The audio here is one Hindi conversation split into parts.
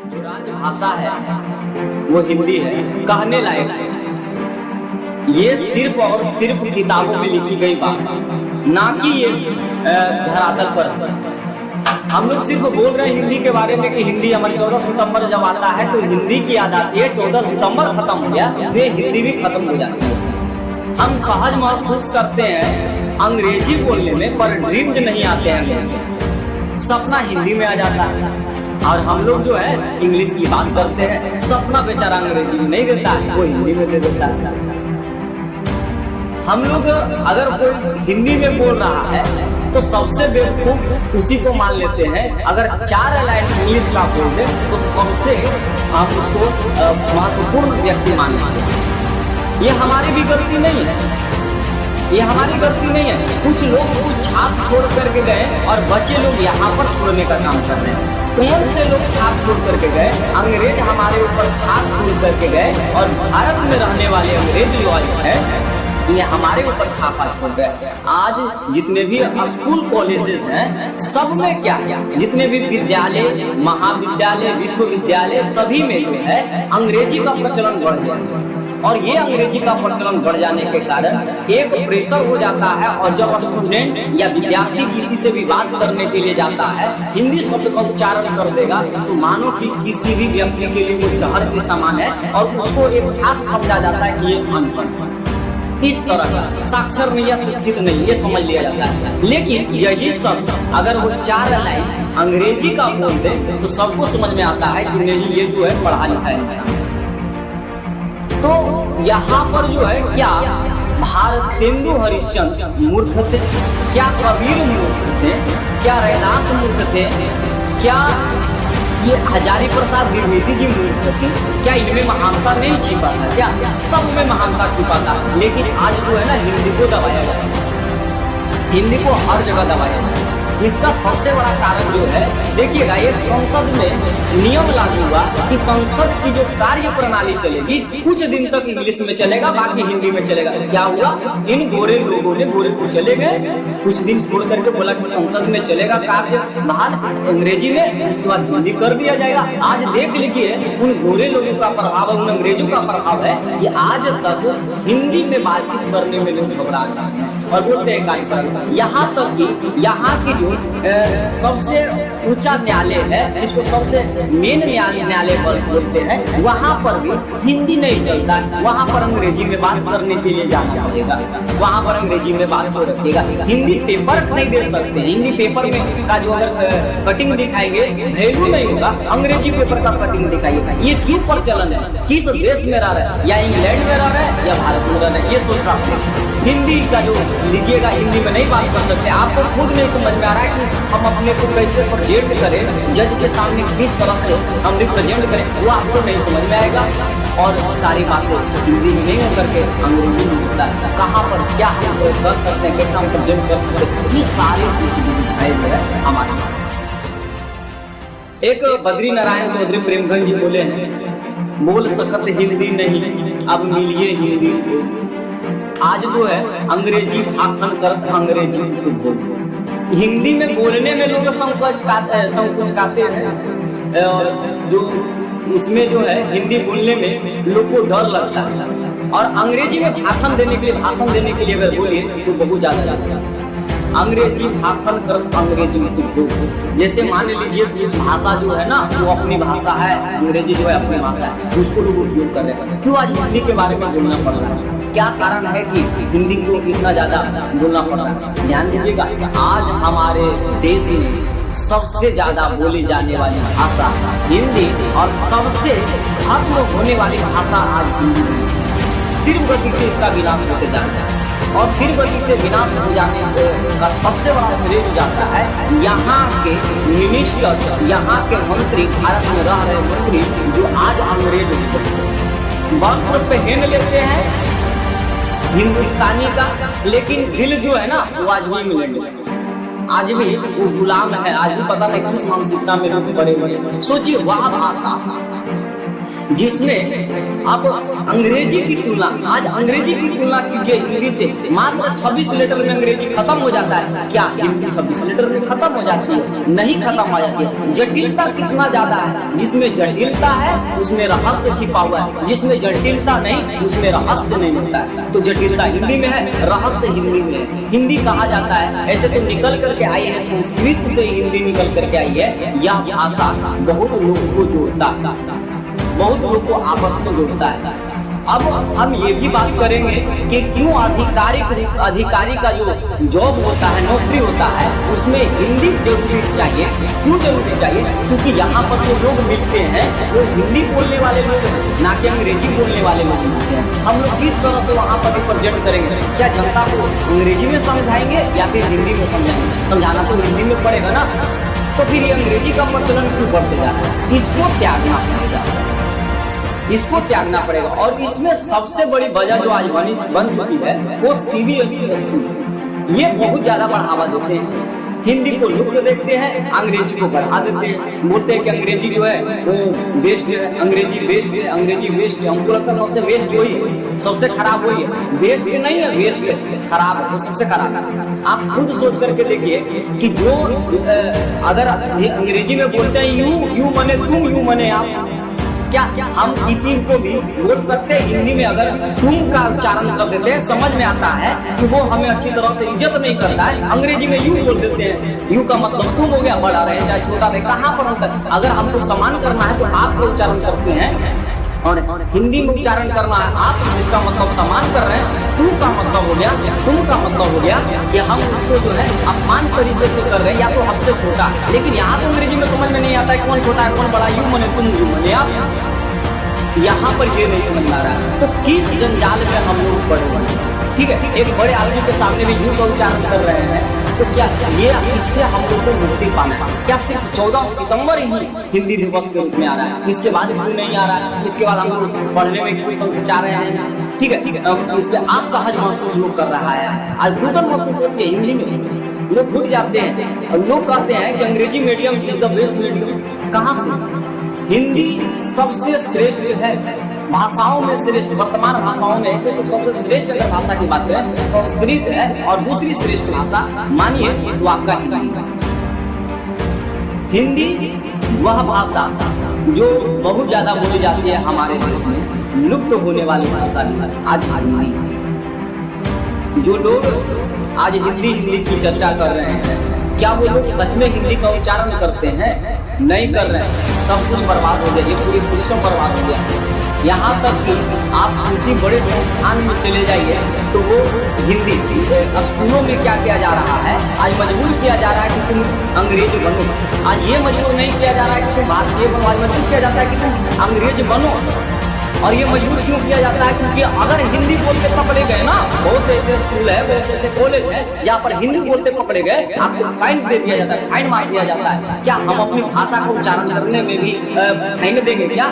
जो राजभाषा है वो हिंदी है, कहने लायक है। ये सिर्फ और सिर्फ किताबों में लिखी गई बात, ना कि ये धरातल पर। हम लोग सिर्फ बोल रहे हैं हिंदी के बारे में कि हिंदी हमारे 14 सितंबर जब आता है तो हिंदी की याद आती है। 14 सितंबर खत्म हो गया तो हिंदी भी खत्म हो जाती है। हम सहज महसूस करते हैं अंग्रेजी बोलने में, पर ड्रीम्स नहीं आते हैं। सपना हिंदी में आ जाता है और हम लोग जो है इंग्लिश की बात करते हैं। सपना बेचारा अंग्रेजी में नहीं देता है, वो हिंदी में दे देता है। हम लोग अगर कोई हिंदी में बोल रहा है तो सबसे बेवकूफ उसी को मान लेते हैं। अगर 4 लाइन इंग्लिश का बोल दे तो सबसे हम उसको महत्वपूर्ण व्यक्ति मान लेते हैं। ये हमारी भी गलती नहीं है, ये हमारी गलती नहीं है। कुछ लोग कुछ छाप छोड़ करके गए और बच्चे लोग यहाँ पर छोड़ने का काम कर रहे हैं। कौन से लोग छाप छोड़ करके गए? अंग्रेज हमारे ऊपर छाप छोड़ करके गए और भारत में रहने वाले अंग्रेज जो है ये हमारे ऊपर छापा छोड़ गए। आज जितने भी स्कूल कॉलेजेस हैं सब में क्या क्या, जितने भी विद्यालय, महाविद्यालय, विश्वविद्यालय सभी में जो है अंग्रेजी का प्रचलन बढ़ गया। और ये अंग्रेजी का प्रचलन बढ़ जाने के कारण एक प्रेशर हो जाता है। और जब स्टूडेंट या विद्यार्थी किसी से भी बात करने के लिए जाता है, हिंदी शब्द का उच्चारण कर देगा तो मानो कि किसी भी व्यक्ति के लिए वो जहर के समान है और उसको एक खास समझा जाता है कि ये अनपढ़, इस तरह का साक्षर नहीं या शिक्षित नहीं, ये समझ लिया जाता है। लेकिन यही सब अगर वो 4 लाइन अंग्रेजी का बोल दे तो सबको समझ में आता है कि नहीं ये जो है पढ़ा लिखा है इंसान। तो यहाँ पर जो है क्या भारतेंदु हरिश्चंद्र मूर्ख थे, क्या कबीर मूर्ख थे, क्या रैदास मूर्ख थे, क्या ये हजारी प्रसाद द्विवेदी जी मूर्ख थे? क्या इनमें महानता नहीं छिपा था? क्या सब में महानता छिपा था? लेकिन आज जो है ना हिंदी को दबाया जाए, हिंदी को हर जगह दबाया जाए। इसका सबसे बड़ा कारण जो है, देखिएगा एक संसद में नियम लागू हुआ कि संसद की जो कार्य प्रणाली चलेगी कुछ दिन तक इंग्लिश में चलेगा, बाकी हिंदी में चलेगा। क्या हुआ? इन गोरे लोगों ने गोरे को चले गए, कुछ दिन छोड़ करके बोला कि संसद में चलेगा कार्य बाहर अंग्रेजी में, उसके बाद हिंदी कर दिया जाएगा। आज देख लीजिए उन गोरे लोगों का प्रभाव, उन अंग्रेजों का प्रभाव है कि आज तक हिंदी में बातचीत करने में लोग घबरा जाते हैं और बोलते हैं कार्यक्रम। यहाँ तक कि यहाँ की जो सबसे ऊंचा न्यायालय है, जिसको सबसे मेन न्यायालय पर बोलते हैं, वहाँ पर भी हिंदी नहीं चलता। वहाँ पर अंग्रेजी में बात करने के लिए जाना पड़ेगा, वहाँ पर अंग्रेजी में बात हो रखेगा। हिंदी पेपर नहीं दे सकते, हिंदी पेपर में का जो अगर कटिंग दिखाएंगे वैल्यू नहीं होगा, अंग्रेजी पेपर का कटिंग दिखाइए। ये क्यों प्रचलन है? किस देश में रह रहा है? या इंग्लैंड में रह रहा है या भारत में रह रहा है? ये सोच रहा है। हिंदी का जो लीजिएगा, हिंदी में नहीं बात कर सकते। आपको खुद नहीं समझ में आ रहा है कि हम अपने को कैसे प्रेजेंट करें, जज के सामने किस तरह से हम रिप्रेजेंट करें, वो आपको नहीं समझ में आएगा। और सारी बातें हिंदी में नहीं होकर के अंग्रेजी में होता है। कहाँ पर क्या हम कर सकते हैं, कैसे हम प्रेजेंट कर सकते हैं, ये सारी चीजें है हमारे साथ। एक बद्री नारायण चौधरी प्रेमगंज जी बोले हैं, बोल सकत हिंदी नहीं अब मिलिए हिंदी को। आज जो है अंग्रेजी भाषण करते, अंग्रेजी हिंदी में बोलने में लोग संकोच खाते हैं। और जो इसमें जो है हिंदी बोलने में लोग को डर लगता है। और अंग्रेजी में भाषण देने के लिए, भाषण देने के लिए अगर बोलिए तो बहुत ज्यादा जाता है। अंग्रेजी भाषण कर अंग्रेजी में जैसे मान लीजिए जिस भाषा जो है ना वो अपनी भाषा है, अंग्रेजी जो है अपनी भाषा है, उसको लोग उपयोग कर रहे हैं। क्यों आज हिंदी के बारे में बोलना पड़ रहा है? क्या कारण है कि हिंदी को इतना ज्यादा बोलना पड़ रहा है? ध्यान दीजिएगा, आज हमारे देश में सबसे ज्यादा बोली जाने वाली भाषा हिंदी और सबसे खत्म होने वाली भाषा आज हिंदी है। तीव्र गति से इसका विनाश होते जा रहा है और फिर गति से विनाश हो जाने का सबसे बड़ा श्रेय हो जाता है यहाँ के मिनिस्टर, यहाँ के मंत्री, भारत में रह रहे मंत्री जो आज अंग्रेज वस्त्र पहन लेते हैं हिंदुस्तानी का, लेकिन दिल जो है ना वो आज भी इंग्लैंड में, आज भी वो गुलाम है। आज भी पता नहीं किस मानसिकता में लोग पड़े हुए। सोचिए वह भाषा जिसमें आप अंग्रेजी की तुलना, आज अंग्रेजी की तुलना कीजिए हिंदी से, मात्र 26 लेटर में अंग्रेजी खत्म हो जाता है। क्या हिंदी 26 लेटर में खत्म हो जाती है? नहीं खत्म हो जाती है। जटिलता कितना ज्यादा है, जिसमें जटिलता है उसमें रहस्य छिपा हुआ है, जिसमें जटिलता नहीं उसमें रहस्य नहीं मिलता है। तो जटिलता हिंदी में है, रहस्य हिंदी में है। हिंदी कहा जाता है, ऐसे तो निकल करके आई है, संस्कृत से हिंदी निकल करके आई है। यह भाषा बहुत लोगों को जोड़ता है, बहुत लोगों को आपस में जोड़ता है। अब हम ये भी बात करेंगे कि क्यों अधिकारी का जो जॉब होता है, नौकरी होता है, उसमें हिंदी जरूरी चाहिए। क्यों जरूरी चाहिए? क्योंकि यहाँ पर जो लोग मिलते हैं वो हिंदी बोलने वाले लोग हैं, ना कि अंग्रेजी बोलने वाले लोग मिलते हैं। हम लोग किस तरह से वहाँ पर रिप्रेजेंट करेंगे? क्या जनता को अंग्रेजी में समझाएंगे या फिर हिंदी में समझाएंगे? समझाना तो हिंदी में पड़ेगा ना, तो फिर ये अंग्रेजी का प्रचलन क्यों बढ़ते जा रहा है? इसको त्यागना पड़ेगा, इसको त्यागना पड़ेगा। और इसमें सबसे बड़ी वजह जो आज बन चुकी है वो CBSE स्कूल, ये बहुत ज्यादा बढ़ावा देते हैं। हिंदी को लुप्त देखते हैं, अंग्रेजी को बढ़ा देते हैं, बोलते हैं कि अंग्रेजी जो है वो बेस्ट है, अंग्रेजी बेस्ट है, अंग्रेजी बेस्ट है। हमको लगता है सबसे बेस्ट वही है, सबसे खराब वही है। बेस्ट नहीं है, बेस्ट है, खराब है, वो सबसे खराब है। आप खुद सोच करके देखिए कि जो अगर अंग्रेजी में बोलते हैं यू मने तुम, यू मने आप, क्या हम किसी को भी बोल सकते हैं हिंदी में? अगर तुम का उच्चारण कर देते हैं, समझ में आता है कि वो हमें अच्छी तरह से इज्जत नहीं करता है। अंग्रेजी में यू बोल देते हैं, यू का मतलब तुम हो गया, बड़ा रहे चाहे छोटा रहे, कहाँ पर अंतर? अगर हमको सम्मान करना है तो आप लोग उच्चारण करते हैं, और हिंदी में उच्चारण करना है आप, जिसका मतलब सम्मान कर रहे हैं। तू का मतलब हो गया, तुम का मतलब हो गया कि हम उसको जो है अपमान तरीके से कर रहे हैं, या तो हमसे छोटा। लेकिन यहाँ तो अंग्रेजी में समझ में नहीं आता है कौन छोटा है कौन बड़ा, यू मने तुम, यू मने आप। यहाँ पर ये नहीं समझ में आ रहा है, तो किस जंजाल में हम लोग पड़े हुए हैं? ठीक है, एक बड़े आदमी के सामने भी यू का उच्चारण कर रहे हैं, तो क्या ये इससे हम लोग को मुक्ति पाना है? क्या सिर्फ 14 सितंबर ही हिंदी दिवस के रूप में आ रहा है? इसके बाद क्यों नहीं आ रहा है? इसके बाद हम लोग पढ़ने में कुछ संकोचा रहे हैं। ठीक है, इस पे असहज महसूस लोग कर रहा है, आज घुटन महसूस होती है हिंदी में, लोग घुट जाते हैं। और लोग कहते हैं कि अंग्रेजी medium is the best medium. कहाँ से? हिंदी सबसे श्रेष्ठ है, भाषाओं में श्रेष्ठ, वर्तमान भाषाओं में ऐसे तो सबसे श्रेष्ठ अगर भाषा की बात करें संस्कृत है, और दूसरी श्रेष्ठ भाषा मानिए तो आपका हिंदी वह भाषा जो बहुत ज्यादा बोली जाती है हमारे देश में, लुप्त होने वाली भाषा आज नहीं। जो लोग आज हिंदी की चर्चा कर रहे हैं, क्या वो लोग सच में हिंदी का उच्चारण करते हैं? नहीं कर रहे हैं। सब कुछ बर्बाद हो गया, ये पूरी सिस्टम बर्बाद हो गया। यहाँ तक कि आप किसी बड़े संस्थान में चले जाइए तो वो हिंदी स्कूलों में क्या किया जा रहा है, आज मजबूर किया जा रहा है कि तुम अंग्रेज बनो। आज ये मजबूर नहीं किया जा रहा है कि तुम भारतीय बनो, आज मजबूर किया जाता है कि तुम अंग्रेज बनो। और ये मजबूर क्यों किया जाता है? क्योंकि अगर हिंदी बोलते पकड़े गए ना, बहुत ऐसे स्कूल है, बहुत ऐसे कॉलेज है जहाँ पर हिंदी बोलते पकड़े गए, आपको फाइन दे दिया जाता है, फाइन मार दिया जाता है। क्या हम अपनी भाषा को उच्चारण करने में भी फाइन देंगे? क्या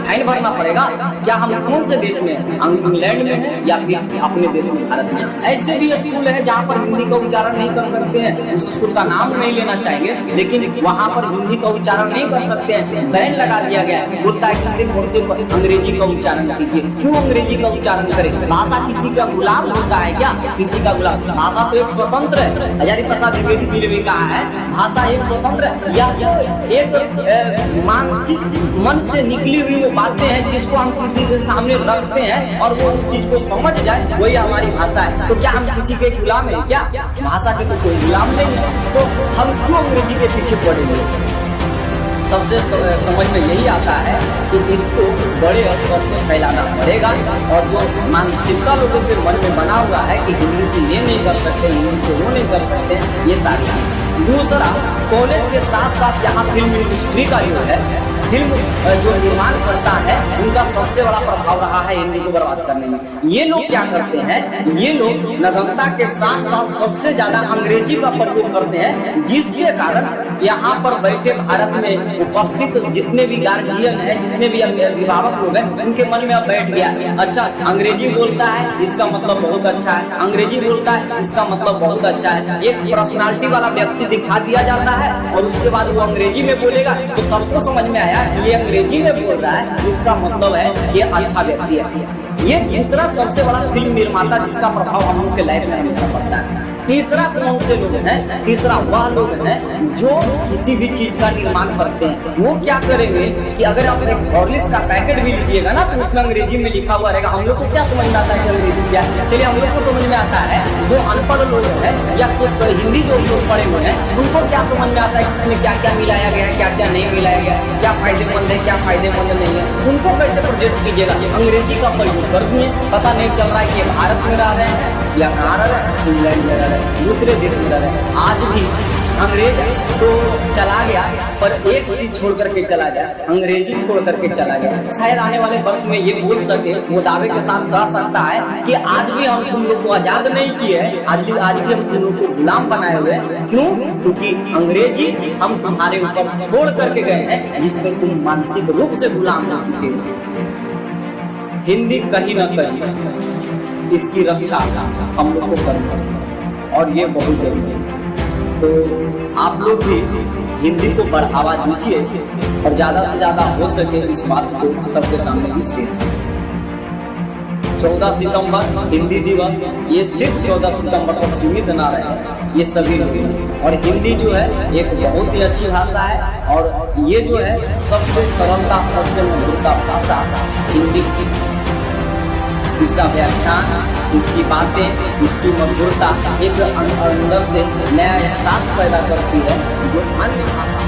फाइन भरना पड़ेगा? क्या हम कौन से देश में, इंग्लैंड में है या फिर अपने देश में, भारत में? ऐसे भी स्कूल है जहाँ पर हिंदी का उच्चारण नहीं कर सकते हैं, उस स्कूल का नाम नहीं लेना चाहेंगे, लेकिन वहाँ पर हिंदी का उच्चारण नहीं कर सकते हैं, बैन लगा दिया गया। बोलता है कि सिर्फ और सिर्फ अंग्रेजी का उच्चारण कीजिए। क्यों अंग्रेजी का उच्चारण करें? भाषा किसी का गुलाम होता है क्या? किसी का गुलाम? भाषा तो एक स्वतंत्र है। हजारी प्रसाद द्विवेदी जी ने भी कहा है, भाषा एक स्वतंत्र है, या एक मानसिक मन से निकली हुई वो बातें हैं जिसको हम किसी के सामने रखते हैं और वो उस चीज को समझ जाए, वही हमारी भाषा है। तो क्या हम किसी के गुलाम है? क्या भाषा के तो कोई गुलाम नहीं है, तो हम क्यों अंग्रेजी के पीछे पड़ेंगे? सबसे समझ में यही आता है कि इसको बड़े स्तर से फैलाना पड़ेगा। और जो मानसिकता लोगों के मन में बना हुआ है कि हिंदी से ये नहीं कर सकते, हिंदी से वो नहीं कर सकते, ये सारी। दूसरा, कॉलेज के साथ साथ यहाँ फिल्म इंडस्ट्री का जो है, फिल्म जो निर्माण करता है, उनका सबसे बड़ा प्रभाव रहा है हिंदी को बर्बाद करने में। ये लोग क्या करते हैं? ये लोग नगमता के साथ साथ सबसे ज्यादा अंग्रेजी का प्रयोग करते हैं, जिसके कारण यहाँ पर बैठे भारत में उपस्थित जितने भी गार्जियन हैं, जितने भी अभिभावक लोग हैं, उनके मन में अब बैठ गया, अच्छा अंग्रेजी बोलता है इसका मतलब बहुत अच्छा है, अंग्रेजी बोलता है इसका मतलब बहुत अच्छा है। एक पर्सनालिटी वाला व्यक्ति दिखा दिया जाता है और उसके बाद वो अंग्रेजी में बोलेगा, तो सबको समझ में आया बताया ये अंग्रेजी में बोल रहा है, इसका मतलब है ये अच्छा व्यक्ति है। ये दूसरा सबसे बड़ा फिल्म निर्माता जिसका प्रभाव हम लोग के लाइफ में हमेशा पड़ता है। तीसरा कौन से लोग हैं? तीसरा वह लोग हैं जो किसी भी चीज का निर्माण करते हैं। वो क्या करेंगे कि अगर आप एक हॉर्लिक्स का पैकेट भी लीजिएगा ना तो उसमें अंग्रेजी में लिखा हुआ रहेगा। हम लोग को क्या समझ में आता है कि अंग्रेजी क्या है? चलिए हम लोग को समझ में आता है। जो अनपढ़ लोग हैं या कोई हिंदी जो लोग पढ़े हुए हैं उनको क्या समझ में आता है कि इसमें क्या क्या मिलाया गया है, क्या क्या नहीं मिलाया गया है, क्या फायदेमंद है, क्या फायदेमंद नहीं है। उनको कैसे प्रोजेक्ट कीजिएगा? अंग्रेजी का प्रयोग कर दिए, पता नहीं चल रहा है कि भारत में रह रहे हैं या कहाँ रह रहे हैं, इंग्लैंड में रह रहे हैं, दूसरे देश में रह रहे हैं। आज भी अंग्रेज तो चला गया पर एक चीज छोड़ करके चला गया, अंग्रेजी छोड़ करके चला गया। शायद आने वाले वर्ष में ये बोल सके, वो दावे के साथ कह सकता है कि आज भी हम तुम लोग को आजाद नहीं किए हैं, आज भी हम तुम लोग को गुलाम बनाए हुए हैं। क्यों? क्योंकि अंग्रेजी हम तुम्हारे ऊपर छोड़ करके गए हैं जिसमें तुम मानसिक रूप से गुलाम हो चुके हो। हिंदी कहीं ना कहीं इसकी रक्षा हम लोग को करना चाहिए और ये बहुत जरूरी है। तो आप लोग भी हिंदी को बढ़ावा दीजिए और ज्यादा से ज्यादा हो सके इस बात को सबके सामने विशेष 14 सितंबर हिंदी दिवस, ये सिर्फ 14 सितंबर तक सीमित ना रहे, ये सभी लोग। और हिंदी जो है एक बहुत ही अच्छी भाषा है और ये जो है सबसे सरलता, सबसे मधुरता भाषा हिंदी की। इसका व्याख्यान, इसकी बातें, इसकी मधुरता एक अंदर से नया एहसास पैदा करती है जो अन्य भाषा